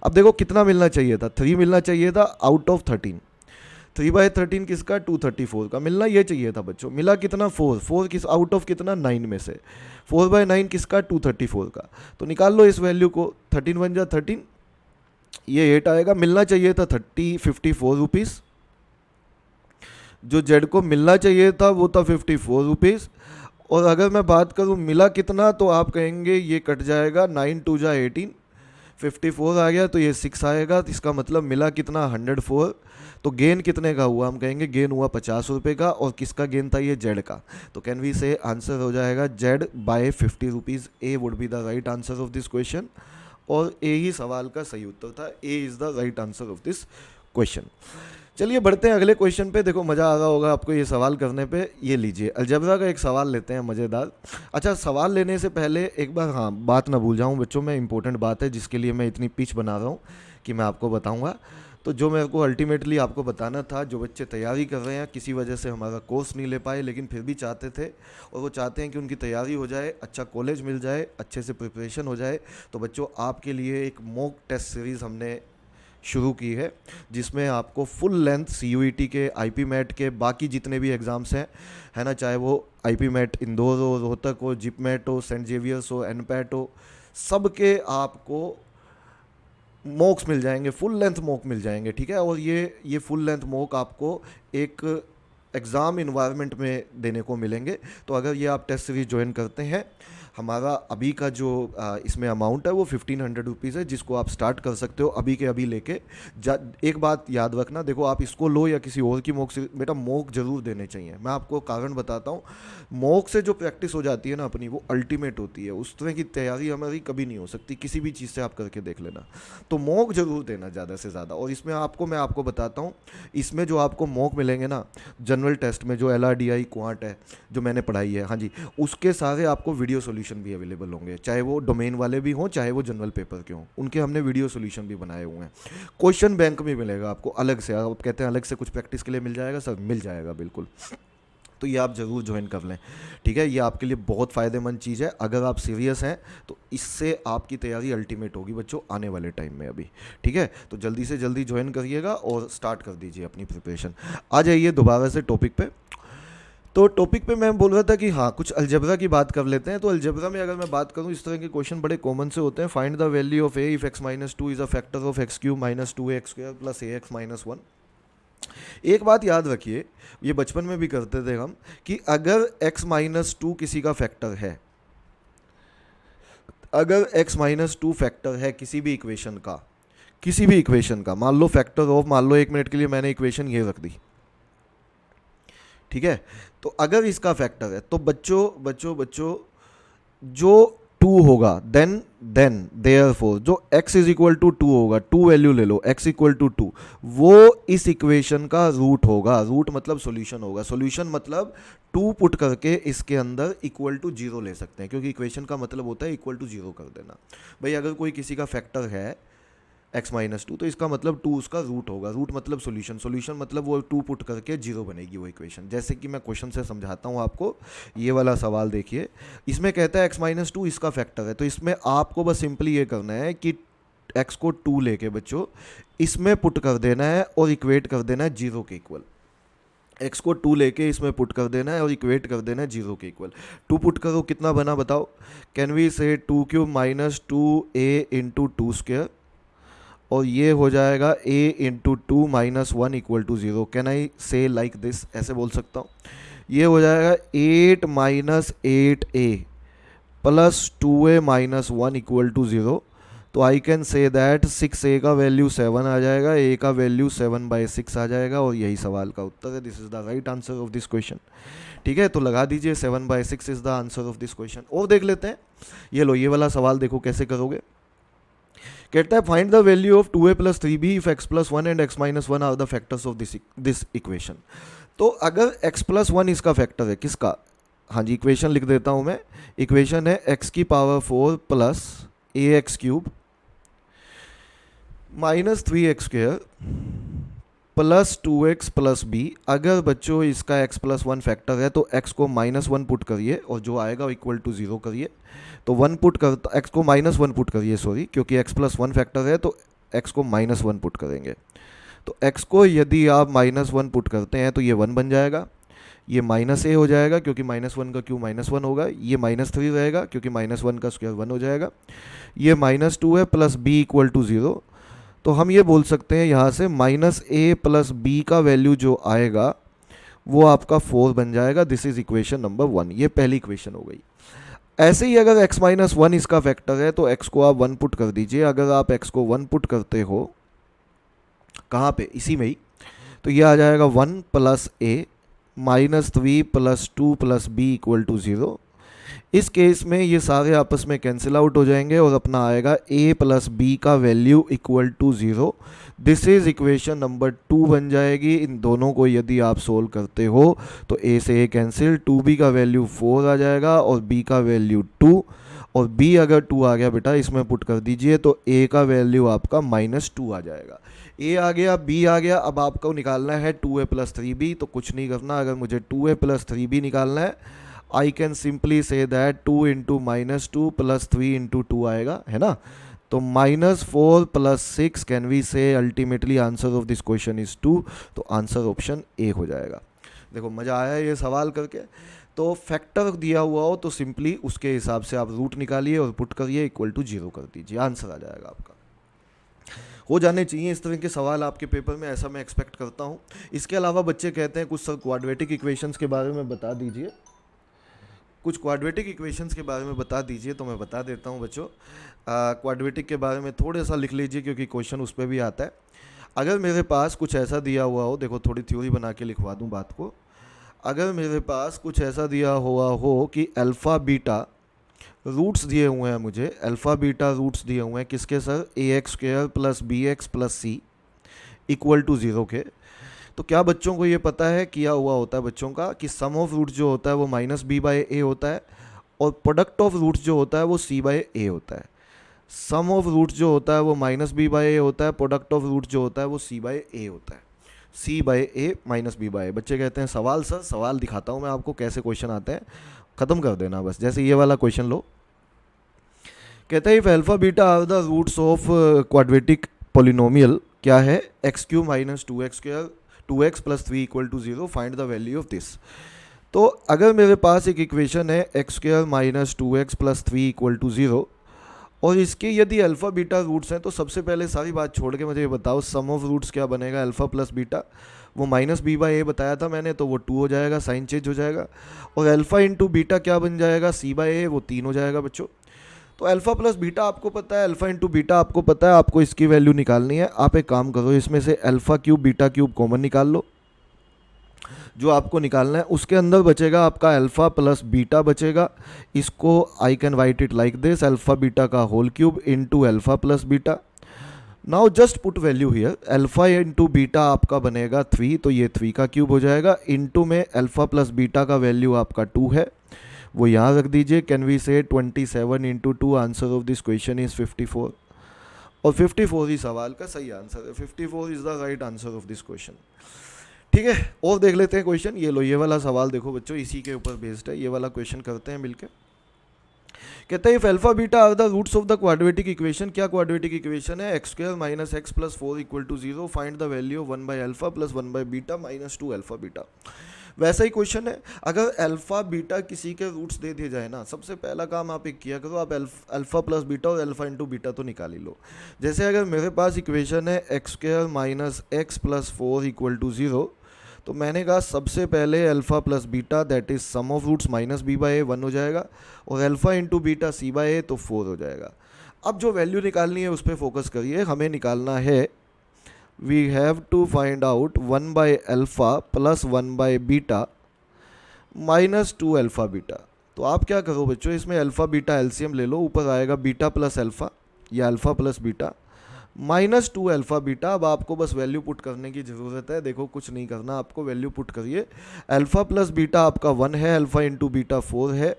[SPEAKER 1] अब देखो कितना मिलना चाहिए था, 3 मिलना चाहिए था आउट ऑफ 13। 3/13 किसका, 234 का मिलना ये चाहिए था बच्चों। मिला कितना, 4 किस आउट ऑफ कितना, 9 में से। 4/9 किसका, 234 का। तो निकाल लो इस वैल्यू को, 13 बन जा 13, ये 8 आएगा। मिलना चाहिए था 54 रुपीज़, जो जेड को मिलना चाहिए था वो था 54 रुपीज़। और अगर मैं बात करूँ मिला कितना, तो आप कहेंगे ये कट जाएगा, 9 2 जा 18, 54 आ गया तो ये 6 आएगा, तो इसका मतलब मिला कितना, 104। तो गेन कितने का हुआ, हम कहेंगे गेन हुआ 50 रुपये का, और किसका गेन था, ये जेड का। तो कैन वी से आंसर हो जाएगा Z by 50 rupees. A would be the right answer of this question, और ए ही सवाल का सही उत्तर था। A is the right answer of this question. चलिए बढ़ते हैं अगले क्वेश्चन पे। देखो मज़ा आ रहा होगा आपको ये सवाल करने पे। ये लीजिए अलजेब्रा का एक सवाल लेते हैं मज़ेदार। अच्छा सवाल लेने से पहले एक बार हाँ बात ना भूल जाऊँ बच्चों में, इंपॉर्टेंट बात है जिसके लिए मैं इतनी पिच बना रहा हूँ कि मैं आपको बताऊँगा। तो जो मेरे को अल्टीमेटली आपको बताना था, जो बच्चे तैयारी कर रहे हैं किसी वजह से हमारा कोर्स नहीं ले पाए लेकिन फिर भी चाहते थे और वो चाहते हैं कि उनकी तैयारी हो जाए, अच्छा कॉलेज मिल जाए, अच्छे से प्रिपरेशन हो जाए, तो बच्चों आपके लिए एक मॉक टेस्ट सीरीज़ हमने शुरू की है जिसमें आपको फुल लेंथ CUET के, IP मैट के, बाकी जितने भी एग्ज़ाम्स हैं है ना, चाहे वो IP मैट इंदौर हो, रोहतक हो, जिप मैट हो, सेंट जेवियर्स हो, NPAT हो, सबके आपको मॉक्स मिल जाएंगे, फुल लेंथ मॉक मिल जाएंगे। ठीक है, और ये फुल लेंथ मॉक आपको एक एग्ज़ाम इन्वायरमेंट में देने को मिलेंगे। तो अगर ये आप टेस्ट सीरीज ज्वाइन करते हैं, हमारा अभी का जो इसमें अमाउंट है वो 1500 रुपीज़ है, जिसको आप स्टार्ट कर सकते हो अभी के अभी लेके। एक बात याद रखना, देखो आप इसको लो या किसी और की मॉक से, बेटा मॉक ज़रूर देने चाहिए। मैं आपको कारण बताता हूँ, मॉक से जो प्रैक्टिस हो जाती है ना अपनी, वो अल्टीमेट होती है। उस तरह की तैयारी हमारी कभी नहीं हो सकती किसी भी चीज़ से, आप करके देख लेना। तो मॉक ज़रूर देना ज़्यादा से ज़्यादा। और इसमें मैं आपको बताता हूँ, इसमें जो आपको मॉक मिलेंगे ना जनरल टेस्ट में, जो LRDI क्वांट है जो मैंने पढ़ाई है, हाँ जी, उसके सारे आपको वीडियो सॉल्यूशन भी अवेलेबल होंगे, चाहे वो डोमेन वाले भी हों चाहे वो जनरल पेपर के हों, उनके हमने वीडियो सॉल्यूशन भी बनाए हुए हैं। क्वेश्चन बैंक भी मिलेगा आपको अलग से। आप कहते हैं अलग से कुछ प्रैक्टिस के लिए मिल जाएगा, सर मिल जाएगा बिल्कुल। तो ये आप ज़रूर ज्वाइन कर लें। ठीक है, ये आपके लिए बहुत फ़ायदेमंद चीज़ है। अगर आप सीरियस हैं तो इससे आपकी तैयारी अल्टीमेट होगी बच्चों आने वाले टाइम में अभी। ठीक है, तो जल्दी से जल्दी ज्वाइन करिएगा और स्टार्ट कर दीजिए अपनी प्रिपरेशन। आ जाइए दोबारा से टॉपिक पे। तो टॉपिक पे मैं बोल रहा था कि हाँ कुछ अलजेब्रा की बात कर लेते हैं। तो अलजेब्रा में अगर मैं बात करूँ, इस तरह के क्वेश्चन बड़े कॉमन से होते हैं। Find the value of a if x-2 is a factor of x³ - 2x² + ax - 1। एक बात याद रखिए, ये बचपन में भी करते थे हम, कि अगर x-2 किसी का फैक्टर है, अगर x-2 फैक्टर है किसी भी इक्वेशन का, मान लो फैक्टर ऑफ, मान लो 1 मिनट के लिए मैंने इक्वेशन ये रख दी, ठीक है, तो अगर इसका फैक्टर है तो बच्चों जो 2 होगा, देन देयरफॉर जो x = 2 होगा, 2 वैल्यू ले लो, x = 2, वो इस इक्वेशन का रूट होगा। रूट मतलब सॉल्यूशन होगा। सॉल्यूशन मतलब 2 पुट करके इसके अंदर = 0 ले सकते हैं, क्योंकि इक्वेशन का मतलब होता है =0 कर देना। भाई अगर कोई किसी का फैक्टर है x-2, तो इसका मतलब 2 उसका रूट होगा। रूट मतलब सॉल्यूशन मतलब वो 2 पुट करके 0 बनेगी वो इक्वेशन। जैसे कि मैं क्वेश्चन से समझाता हूँ आपको। ये वाला सवाल देखिए, इसमें कहता है x-2 इसका फैक्टर है, तो इसमें आपको बस सिंपली ये करना है कि x को 2 लेके बच्चों इसमें पुट कर देना है और इक्वेट कर देना है 0 के इक्वल। x को 2 लेके इसमें पुट कर देना है और इक्वेट कर देना है 0 के इक्वल। 2 पुट करो कितना बना बताओ। कैन वी से 2³ - 2a × 2², और ये हो जाएगा a × 2 - 1 = 0। कैन आई से लाइक दिस, ऐसे बोल सकता हूँ। ये हो जाएगा 8 - 8a + 2a - 1 = 0। तो I can say that 6a का वैल्यू 7 आ जाएगा, a का वैल्यू 7/6 आ जाएगा, और यही सवाल का उत्तर है। This is the right answer of this question. ठीक है, तो लगा दीजिए 7/6 is the answer of this question. और देख लेते हैं, ये लो ये वाला सवाल देखो कैसे करोगे। कहता है find the value of 2a + 3b if x + 1 and x - 1 are the factors of this equation. तो अगर x + 1 इसका फैक्टर है, किसका, हाँ जी इक्वेशन लिख देता हूँ मैं। इक्वेशन है x⁴ + ax³ - 3x² + 2x + b। अगर बच्चों इसका x + 1 फैक्टर है तो x को -1 पुट करिए और जो आएगा = 0 करिए। तो 1 पुट कर, x को -1 पुट करिए, सॉरी, क्योंकि x + 1 फैक्टर है तो x को -1 पुट करेंगे। तो x को यदि आप -1 पुट करते हैं तो ये 1 बन जाएगा, ये -a हो जाएगा क्योंकि -1 का क्यूब -1 होगा, ये -3 रहेगा क्योंकि -1 का स्क्वायर 1 हो जाएगा, ये -2 है + b = 0। तो हम ये बोल सकते हैं यहाँ से -a + b का वैल्यू जो आएगा वो आपका 4 बन जाएगा। This is equation number 1। ये पहली इक्वेशन हो गई। ऐसे ही अगर x - 1 इसका फैक्टर है तो x को आप 1 पुट कर दीजिए। अगर आप x को 1 पुट करते हो, कहाँ पे, इसी में ही, तो ये आ जाएगा 1 + a - 3 + 2 + b = 0। इस केस में ये सारे आपस में कैंसिल आउट हो जाएंगे और अपना आएगा a प्लस बी का value equal to 0। This is equation number 2 बन जाएगी। इन दोनों को यदि आप सोल्व करते हो तो a से a कैंसिल, 2b का वैल्यू 4 आ जाएगा और b का वैल्यू 2, और b अगर 2 आ गया बेटा इसमें पुट कर दीजिए तो a का वैल्यू आपका -2 आ जाएगा। a आ गया, b आ गया, अब आपको निकालना है 2a प्लस 3b। तो कुछ नहीं करना, अगर मुझे 2a प्लस 3b निकालना है आई can simply say that 2 into -2 plus 3 into 2 आएगा, है ना। तो -4 प्लस 6 कैन वी से ultimately answer of this question is 2। तो आंसर ऑप्शन ए हो जाएगा। देखो मज़ा आया ये सवाल करके। तो फैक्टर दिया हुआ हो तो सिंपली उसके हिसाब से आप रूट निकालिए और पुट करिए इक्वल टू 0 कर दीजिए, आंसर आ जाएगा आपका। हो जाने चाहिए इस तरह के सवाल आपके पेपर में, ऐसा मैं एक्सपेक्ट करता हूँ। इसके अलावा बच्चे कहते हैं कुछ सर क्वाड्रेटिक इक्वेशंस के बारे में बता दीजिए, कुछ क्वाड्रेटिक इक्वेशंस के बारे में बता दीजिए। तो मैं बता देता हूँ बच्चों, क्वाड्रेटिक के बारे में थोड़ा सा लिख लीजिए क्योंकि क्वेश्चन उस पर भी आता है। अगर मेरे पास कुछ ऐसा दिया हुआ हो, देखो थोड़ी थ्योरी बना के लिखवा दूँ बात को। अगर मेरे पास कुछ ऐसा दिया हुआ हो कि अल्फ़ा बीटा रूट्स दिए हुए हैं, मुझे अल्फ़ा बीटा रूट्स दिए हुए हैं किसके sir, ax² plus bx plus c equal to 0 के। तो क्या बच्चों को ये पता है, किया हुआ होता है बच्चों का कि सम ऑफ रूट्स जो होता है वो -b/a होता है और प्रोडक्ट ऑफ रूट्स जो होता है वो c/a होता है। सम ऑफ रूट्स जो होता है वो -b/a होता है, प्रोडक्ट ऑफ रूट्स जो होता है वो c/a होता है। c/a -b/a। बच्चे कहते हैं सवाल सर, सवाल दिखाता हूँ मैं आपको कैसे क्वेश्चन आते हैं, ख़त्म कर देना बस। जैसे ये वाला क्वेश्चन लो, कहता है if alpha beta are the roots of quadratic polynomial, क्या है, x³ - 2x² 2x plus 3 equal to 0, find the value of this. तो अगर मेरे पास एक इक्वेशन है x² - 2x plus 3 equal to 0 और इसके यदि अल्फ़ा बीटा रूट्स हैं, तो सबसे पहले सारी बात छोड़ के मुझे ये बताओ सम ऑफ रूट्स क्या बनेगा। अल्फ़ा प्लस बीटा वो -b/a बताया था मैंने, तो वो 2 हो जाएगा, साइन चेंज हो जाएगा। और अल्फ़ा इंटू बीटा क्या बन जाएगा, c/a, वो 3 हो जाएगा बच्चों। तो अल्फ़ा प्लस बीटा आपको पता है, अल्फ़ा इंटू बीटा आपको पता है, आपको इसकी वैल्यू निकालनी है। आप एक काम करो, इसमें से alpha cube beta cube common निकाल लो, जो आपको निकालना है। उसके अंदर बचेगा आपका अल्फ़ा प्लस बीटा बचेगा। इसको I can write it like this, alpha beta का whole cube into alpha plus beta. Now just put value here, alpha into beta आपका बनेगा 3, तो ये 3 का क्यूब हो जाएगा। इंटू में अल्फ़ा प्लस बीटा का वैल्यू आपका 2 है, वो यहाँ रख दीजिए। कैन वी से 27 into 2, answer of this question is 54। और 54 ही सवाल का सही आंसर है, 54 is the right answer of this question. ठीक है, और देख लेते हैं क्वेश्चन। ये लो, ये वाला सवाल देखो बच्चों, इसी के ऊपर बेस्ड है। ये वाला क्वेश्चन करते हैं मिलके। कहता है if alpha beta are the roots of the quadratic equation, क्या क्वाड्रेटिक इक्वेशन है, x² - x plus 4 equal to 0, find the value 1/अल्फा प्लस 1/बीटा माइनस 2 अल्फा बीटा। वैसा ही क्वेश्चन है। अगर अल्फा बीटा किसी के रूट्स दे दिए जाए ना, सबसे पहला काम आप एक किया करो, आप अल्फा प्लस बीटा और अल्फा इंटू बीटा तो निकाल ही लो। जैसे अगर मेरे पास इक्वेशन है x² - x plus 4 equal to 0, तो मैंने कहा सबसे पहले alpha plus beta that is sum of roots -b/a 1 हो जाएगा, और अल्फ़ा इंटू बीटा c/a तो 4 हो जाएगा। अब जो वैल्यू निकालनी है उस पर फोकस करिए। हमें निकालना है, we have to find out 1/अल्फ़ा प्लस 1/बीटा माइनस 2 अल्फ़ा बीटा। तो आप क्या करो बच्चों, इसमें अल्फ़ा बीटा एलसीएम ले लो, ऊपर आएगा बीटा प्लस अल्फ़ा या alpha plus beta minus 2 alpha beta. अब आपको बस वैल्यू पुट करने की ज़रूरत है। देखो कुछ नहीं करना आपको, वैल्यू पुट करिए। अल्फ़ा प्लस बीटा आपका 1 है, अल्फ़ा इंटू बीटा 4 है,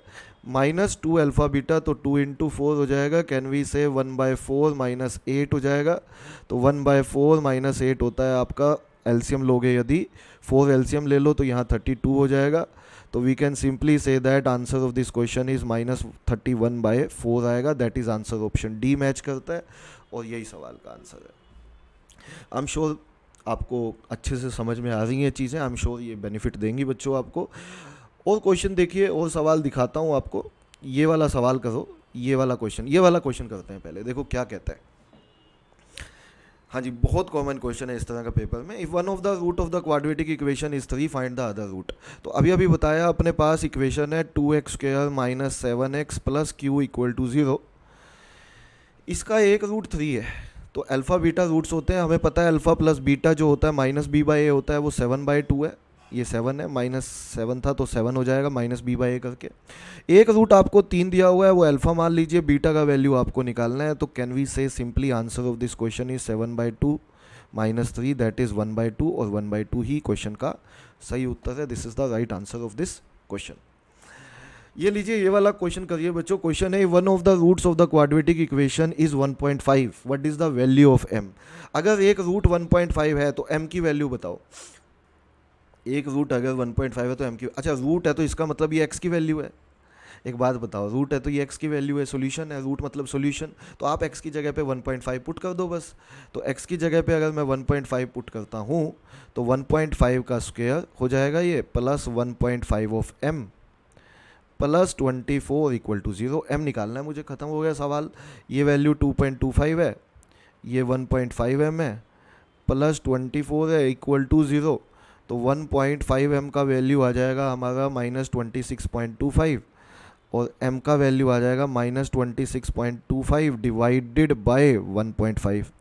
[SPEAKER 1] माइनस 2 अल्फ़ा बीटा तो 2 इंटू 4 हो जाएगा। कैन वी से 1/4 माइनस 8 हो जाएगा। तो 1/4 माइनस 8 होता है आपका, एलसीएम लोगे यदि 4 एलसीएम ले लो तो यहाँ 32 हो जाएगा। तो we can simply say that answer of this question is -31/4 आएगा। That is answer option D match करता है और यही सवाल का आंसर है। आई एम श्योर आपको अच्छे से समझ में आ रही हैं चीज़ें, आई एम श्योर ये बेनिफिट देंगी बच्चों आपको। और क्वेश्चन देखिए, और सवाल दिखाता हूँ आपको। ये वाला सवाल करो, ये वाला क्वेश्चन करते हैं पहले। देखो क्या कहता है। हाँ जी, बहुत कॉमन क्वेश्चन है इस तरह का पेपर में। If one of the root of the quadratic equation is 3, find the other root. तो अभी बताया अपने पास इक्वेशन है 2x² - 7x plus q equal to 0। इसका एक रूट 3 है, तो अल्फ़ा बीटा रूट्स होते हैं। हमें पता है अल्फ़ा प्लस बीटा जो होता है -b/a होता है, वो 7/2 है। ये 7 है, -7 था तो 7 हो जाएगा -b/a करके। एक रूट आपको 3 दिया हुआ है, वो अल्फा मान लीजिए, बीटा का वैल्यू आपको निकालना है। तो can we say simply answer of this question is 7/2 -3 that is 1/2 और 1/2 ही क्वेश्चन का सही उत्तर है। This is the right answer of this question. ये लीजिए, ये वाला क्वेश्चन करिए बच्चों। क्वेश्चन है one of the roots of the quadratic equation is 1.5, what is the value of m। अगर एक रूट 1.5 है तो m की वैल्यू बताओ। एक रूट अगर 1.5 है तो m की, अच्छा रूट है तो इसका मतलब ये x की वैल्यू है। एक बात बताओ, रूट है तो ये x की वैल्यू है, सॉल्यूशन है, रूट मतलब सॉल्यूशन, तो आप x की जगह पे 1.5 पुट कर दो बस। तो x की जगह पे अगर मैं 1.5 पुट करता हूँ तो 1.5 का स्क्वायर हो जाएगा ये, plus 1.5 of m plus 24 equal to 0। m निकालना है मुझे, ख़त्म हो गया सवाल। ये वैल्यू 2.25 है, ये 1.5 m है, प्लस 24 है इक्वल टू 0। तो 1.5 m का वैल्यू आ जाएगा हमारा -26.25 और m का वैल्यू आ जाएगा -26.25 डिवाइडेड बाय 1.5।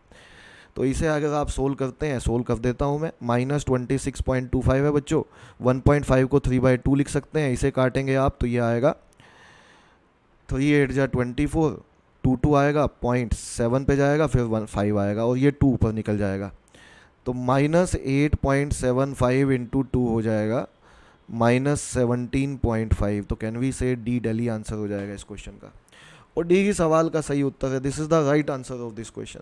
[SPEAKER 1] तो इसे अगर आप सोल्व करते हैं, सोल्व कर देता हूँ मैं, -26.25 है बच्चों, 1.5 को 3/2 लिख सकते हैं। इसे काटेंगे आप तो ये आएगा 3 8 जा 24, 2 आएगा, 0.7 पे जाएगा, फिर 5 आएगा और ये 2 ऊपर निकल जाएगा। तो -8.75 इंटू 2 हो जाएगा -17.5। तो कैन वी से डी दिल्ली आंसर हो जाएगा इस क्वेश्चन का, और डी ही सवाल का सही उत्तर है। This is the right answer of this question.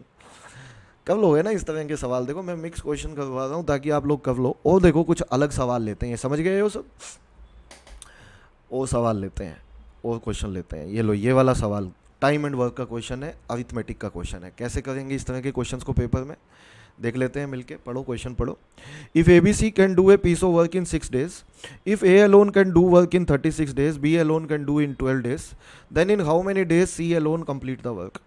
[SPEAKER 1] कर लोगे ना इस तरह के सवाल। देखो मैं मिक्स क्वेश्चन करवा रहा हूँ ताकि आप लोग कर लो। और देखो कुछ अलग सवाल लेते हैं, समझ गए हो सब। और सवाल लेते हैं, और क्वेश्चन लेते हैं। ये लो, ये वाला सवाल टाइम एंड वर्क का क्वेश्चन है, अरिथमेटिक का क्वेश्चन है। कैसे करेंगे इस तरह के क्वेश्चंस को पेपर में, देख लेते हैं मिलके। पढ़ो क्वेश्चन पढ़ो। If ABC can do a piece of work in 6 days, if A alone can do work in 36 days, B alone can do in 12 days, then in how many days C alone complete the work.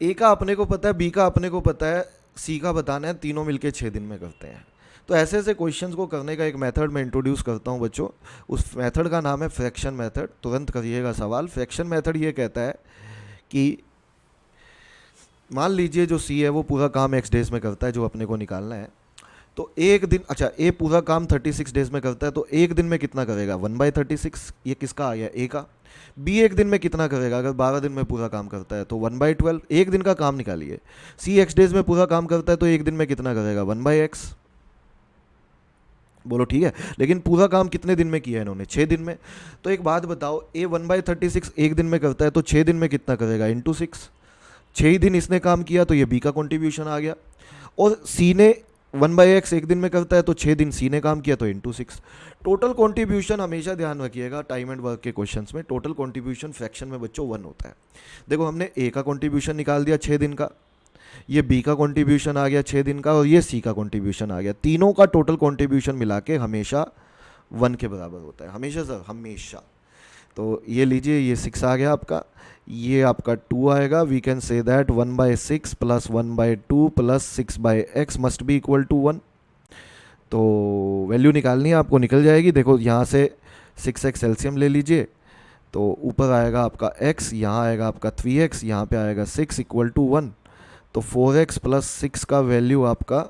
[SPEAKER 1] A का अपने को पता है, B का अपने को पता है, सी का बताना है, तीनों मिलके 6 दिन में करते हैं। तो ऐसे ऐसे क्वेश्चंस को करने का एक मेथड मैं इंट्रोड्यूस करता हूं बच्चों। उस मेथड का नाम है फ्रैक्शन मेथड। तुरंत करिएगा सवाल। फ्रैक्शन मेथड ये कहता है कि मान लीजिए जो सी है वो पूरा काम x डेज में करता है, जो अपने को निकालना है। तो एक दिन, अच्छा ए पूरा काम 36 डेज में करता है, तो एक दिन में कितना करेगा, 1/36। ये किसका आ गया, ए का। बी एक दिन में कितना करेगा, अगर 12 दिन में पूरा काम करता है तो 1/12, एक दिन का काम निकालिए। सी x डेज में पूरा काम करता है तो एक दिन में कितना करेगा, 1/x। बोलो ठीक है। लेकिन पूरा काम कितने दिन में किया है इन्होंने, 6 दिन में। तो एक बात बताओ, ए 1/36 एक दिन में करता है तो 6 दिन में कितना करेगा, इंटू 6। 6 दिन इसने काम किया तो ये बी का कॉन्ट्रीब्यूशन आ गया। और सी ने 1/x एक दिन में करता है तो 6 दिन सी ने काम किया तो इंटू 6। टोटल कॉन्ट्रीब्यूशन हमेशा ध्यान रखिएगा टाइम एंड वर्क के क्वेश्चंस में, टोटल कॉन्ट्रीब्यूशन फ्रैक्शन में बच्चों 1 होता है। देखो हमने ए का कॉन्ट्रीब्यूशन निकाल दिया 6 दिन का, ये बी का कॉन्ट्रीब्यूशन आ गया 6 दिन का, और ये सी का कॉन्ट्रीब्यूशन आ गया। तीनों का टोटल कॉन्ट्रीब्यूशन मिला के हमेशा 1 के बराबर होता है, हमेशा सर, हमेशा। तो ये लीजिए, ये 6 आ गया आपका, ये आपका 2 आएगा। We can say that 1/6 plus 1/2 plus 6/x must be equal to 1। तो वैल्यू निकालनी है आपको, निकल जाएगी। देखो यहाँ से 6x एलसीएम ले लीजिए, तो ऊपर आएगा आपका x, यहाँ आएगा आपका 3x, यहाँ पे आएगा 6 इक्वल टू 1। तो 4x प्लस 6 का वैल्यू आपका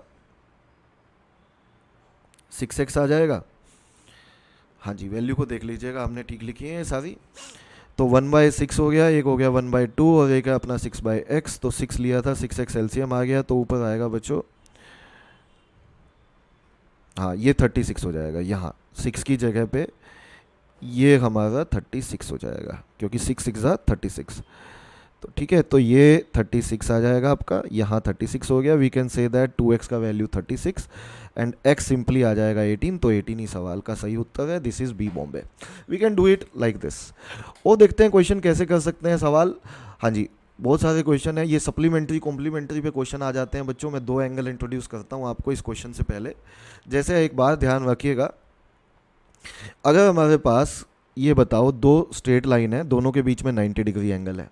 [SPEAKER 1] 6x आ जाएगा। हाँ जी, वैल्यू को देख लीजिएगा, हमने ठीक लिखी है सारी। तो 1/6 हो गया, एक हो गया 1/2 और एक है अपना 6/x। तो 6 लिया था, 6x एलसीएम आ गया, तो ऊपर आएगा बच्चों, हाँ ये 36 हो जाएगा। यहाँ 6 की जगह पे ये हमारा 36 हो जाएगा, क्योंकि 6 6 36। तो ठीक है, तो ये 36 आ जाएगा आपका, यहाँ 36 हो गया। We can say that 2x का वैल्यू 36 एंड x सिंपली आ जाएगा 18। तो 18 ही सवाल का सही उत्तर है। This is B Bombay. We can do it like this. और देखते हैं क्वेश्चन कैसे कर सकते हैं सवाल। हाँ जी, बहुत सारे क्वेश्चन है। ये सप्लीमेंट्री कॉम्प्लीमेंट्री पे क्वेश्चन आ जाते हैं बच्चों। मैं 2 एंगल इंट्रोड्यूस करता हूँ आपको इस क्वेश्चन से पहले। जैसे एक बात ध्यान रखिएगा, अगर हमारे पास ये बताओ 2 स्ट्रेट लाइन है, दोनों के बीच में 90 डिग्री एंगल है।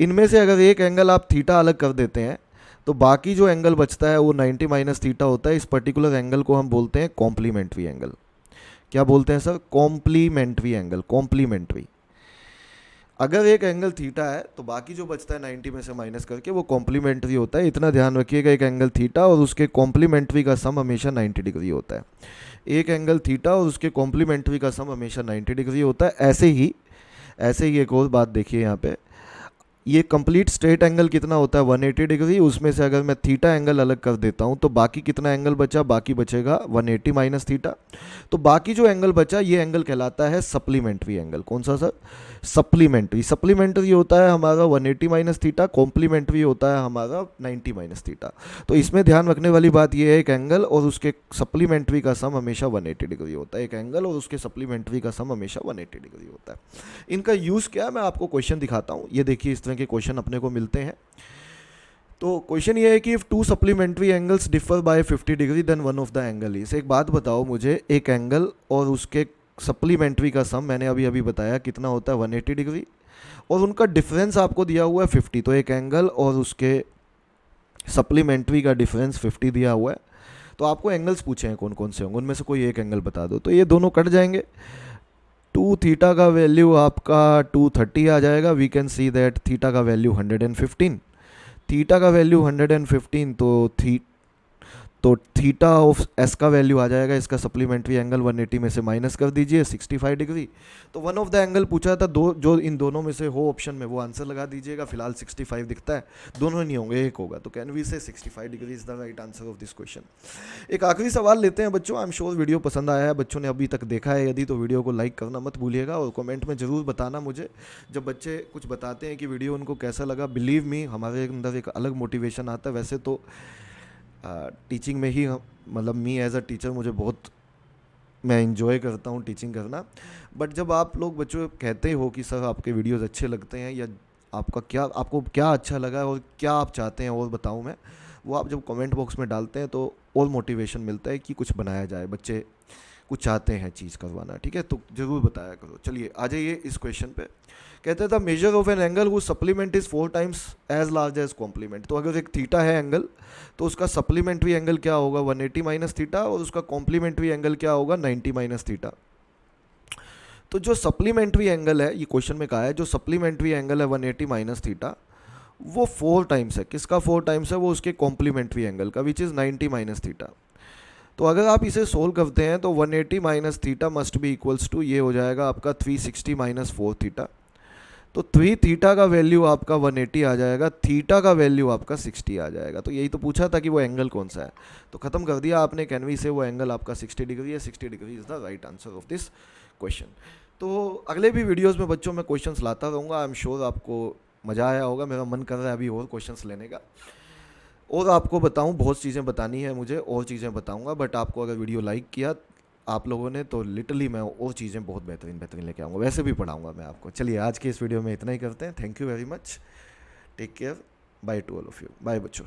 [SPEAKER 1] इनमें से अगर एक एंगल आप थीटा अलग कर देते हैं तो बाकी जो एंगल बचता है वो 90 माइनस थीटा होता है। इस पर्टिकुलर एंगल को हम बोलते हैं कॉम्प्लीमेंट्री एंगल। क्या बोलते हैं सर, कॉम्प्लीमेंट्री एंगल, कॉम्प्लीमेंट्री। अगर एक एंगल थीटा है तो बाकी जो बचता है 90 में से माइनस करके वो कॉम्प्लीमेंट्री होता है। इतना ध्यान रखिएगा, एक एंगल थीटा और उसके कॉम्प्लीमेंट्री का सम हमेशा 90 डिग्री होता है। एक एंगल थीटा और उसके कॉम्प्लीमेंट्री का सम हमेशा 90 डिग्री होता है। ऐसे ही एक और बात देखिए यहाँ पे, ये कंप्लीट स्ट्रेट एंगल कितना होता है 180 डिग्री, उसमें से अगर मैं थीटा एंगल अलग कर देता हूँ तो बाकी कितना एंगल बचा, बाकी बचेगा 180 माइनस थीटा। तो बाकी जो एंगल बचा ये एंगल कहलाता है सप्लीमेंट्री एंगल। कौन सा सर? सप्लीमेंट्री होता है हमारा 180 माइनस थीटा, कॉम्प्लीमेंट्री होता है हमारा 90 माइनस थीटा। तो इसमें ध्यान रखने वाली बात यह है, एक एंगल और उसके सप्लीमेंट्री का सम हमेशा 180 डिग्री होता है। एक एंगल और उसके सप्लीमेंट्री का सम हमेशा 180 डिग्री होता है। इनका यूज़ क्या है मैं आपको क्वेश्चन दिखाता हूँ। ये देखिए, इस तरह के क्वेश्चन अपने को मिलते हैं। तो क्वेश्चन ये है कि if two supplementary angles differ by 50 degree then one of the angle is. एक बात बताओ मुझे, एक एंगल और उसके सप्लीमेंट्री का सम मैंने अभी अभी बताया कितना होता है 180 डिग्री, और उनका डिफरेंस आपको दिया हुआ है 50। तो एक एंगल और उसके सप्लीमेंट्री का डिफरेंस 50 दिया हुआ है। तो आपको एंगल्स पूछे हैं कौन कौन से होंगे, उनमें से कोई एक एंगल बता दो। तो ये दोनों कट जाएंगे। 2 थीटा का वैल्यू आपका 230 आ जाएगा। We can see that theta का वैल्यू 115, थीटा का वैल्यू 115, तो थीटा ऑफ एस का वैल्यू आ जाएगा, इसका सप्लीमेंट्री एंगल 180 में से माइनस कर दीजिए 65 डिग्री। तो वन ऑफ द एंगल पूछा था, दो जो इन दोनों में से हो ऑप्शन में वो आंसर लगा दीजिएगा। फिलहाल 65 दिखता है, दोनों नहीं होंगे, एक होगा। तो कैन वी से 65 degree is the right answer of this question. एक आखिरी सवाल लेते हैं बच्चों। आई एम श्योर वीडियो पसंद आया है, बच्चों ने अभी तक देखा है यदि, तो वीडियो को लाइक करना मत भूलिएगा और कमेंट में ज़रूर बताना मुझे। जब बच्चे कुछ बताते हैं कि वीडियो उनको कैसा लगा, बिलीव मी हमारे अंदर एक अलग मोटिवेशन आता है। वैसे तो टीचिंग में ही मतलब मी एज अ टीचर मुझे बहुत, मैं इंजॉय करता हूँ टीचिंग करना। बट जब आप लोग बच्चों कहते हो कि सर आपके वीडियोस अच्छे लगते हैं, या आपको क्या अच्छा लगा और क्या आप चाहते हैं और बताऊँ मैं, वो आप जब कमेंट बॉक्स में डालते हैं तो और मोटिवेशन मिलता है कि कुछ बनाया जाए। बच्चे कुछ चाहते हैं चीज़ करवाना, ठीक है, तो ज़रूर बताया करो। चलिए आ जाइए इस क्वेश्चन पे। कहते थे मेजर ऑफ एन एंगल वो supplement is 4 times as large as complement. तो अगर एक थीटा है एंगल, तो उसका सप्लीमेंट्री एंगल क्या होगा 180 माइनस थीटा, और उसका कॉम्प्लीमेंट्री एंगल क्या होगा 90 माइनस थीटा। तो जो सप्लीमेंट्री एंगल है, ये क्वेश्चन में कहा है, जो सप्लीमेंट्री एंगल है 180 माइनस थीटा, वो 4 टाइम्स है। किसका 4 टाइम्स है? वो उसके कॉम्प्लीमेंट्री एंगल का, विच इज़ 90 माइनस थीटा। तो अगर आप इसे सोल्व करते हैं तो 180 minus theta must be equals to, ये हो जाएगा आपका 360 माइनस 4 थीटा। तो 3 थीटा का वैल्यू आपका 180 आ जाएगा, थीटा का वैल्यू आपका 60 आ जाएगा। तो यही तो पूछा था कि वो एंगल कौन सा है, तो खत्म कर दिया आपने कैनवी से। वो एंगल आपका 60 डिग्री है। 60 degree is the right answer of this question. तो अगले भी वीडियोस में बच्चों मैं क्वेश्चंस लाता रहूँगा। आई एम श्योर आपको मज़ा आया होगा। मेरा मन कर रहा है अभी और क्वेश्चंस लेने का, और आपको बताऊं, बहुत चीज़ें बतानी है मुझे, और चीज़ें बताऊंगा। बट आपको अगर वीडियो लाइक किया आप लोगों ने तो लिटरली मैं और चीज़ें बहुत बेहतरीन लेके आऊँगा। वैसे भी पढ़ाऊँगा मैं आपको। चलिए आज के इस वीडियो में इतना ही करते हैं। Thank you very much, take care, bye to all of you, bye बच्चों।